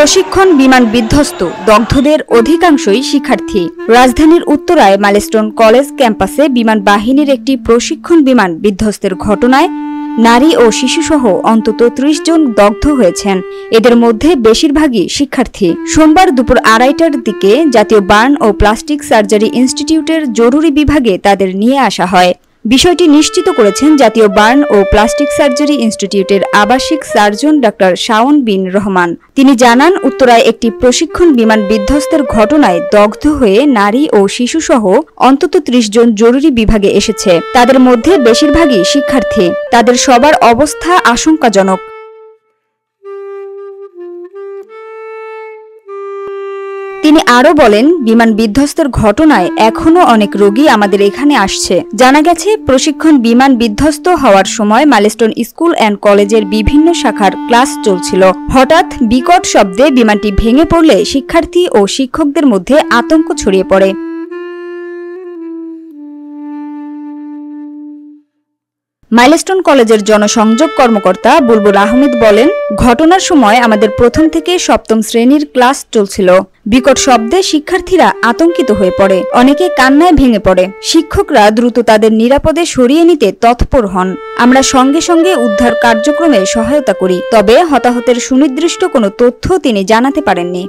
প্রশিক্ষণ বিমান বিধ্বস্ত, দগ্ধদের অধিকাংশই শিক্ষার্থী। রাজধানীর উত্তরায় মাইলস্টোন কলেজ ক্যাম্পাসে বিমান বাহিনীর একটি প্রশিক্ষণ বিমান বিধ্বস্তের ঘটনায় নারী ও শিশুসহ অন্তত ৩০ জন দগ্ধ হয়েছেন। এদের মধ্যে বেশিরভাগই শিক্ষার্থী। সোমবার দুপুর ২:৩০টার দিকে জাতীয় বার্ন ও প্লাস্টিক সার্জারি ইনস্টিটিউটের জরুরি বিভাগে তাদের নিয়ে আসা হয়। বিষয়টি নিশ্চিত করেছেন জাতীয় বার্ন ও প্লাস্টিক সার্জারি ইনস্টিটিউটের আবাসিক সার্জন ডাক্তার শাওন বিন রহমান। তিনি জানান, উত্তরায় একটি প্রশিক্ষণ বিমান বিধ্বস্তের ঘটনায় দগ্ধ হয়ে নারী ও শিশুসহ অন্তত ৩০ জন জরুরি বিভাগে এসেছে। তাদের মধ্যে বেশিরভাগই শিক্ষার্থী। তাদের সবার অবস্থা আশঙ্কাজনক। তিনি আরও বলেন, বিমান বিধ্বস্তের ঘটনায় এখনও অনেক রোগী আমাদের এখানে আসছে। জানা গেছে, প্রশিক্ষণ বিমান বিধ্বস্ত হওয়ার সময় মাইলস্টোন স্কুল অ্যান্ড কলেজের বিভিন্ন শাখার ক্লাস চলছিল। হঠাৎ বিকট শব্দে বিমানটি ভেঙে পড়লে শিক্ষার্থী ও শিক্ষকদের মধ্যে আতঙ্ক ছড়িয়ে পড়ে। মাইলস্টোন কলেজের জনসংযোগ কর্মকর্তা বুলবুল আহমেদ বলেন, ঘটনার সময় আমাদের প্রথম থেকে সপ্তম শ্রেণীর ক্লাস চলছিল। বিকট শব্দে শিক্ষার্থীরা আতঙ্কিত হয়ে পড়ে, অনেকে কান্নায় ভেঙে পড়ে। শিক্ষকরা দ্রুত তাদের নিরাপদে সরিয়ে নিতে তৎপর হন। আমরা সঙ্গে সঙ্গে উদ্ধার কার্যক্রমে সহায়তা করি। তবে হতাহতের সুনির্দিষ্ট কোনো তথ্য তিনি জানাতে পারেননি।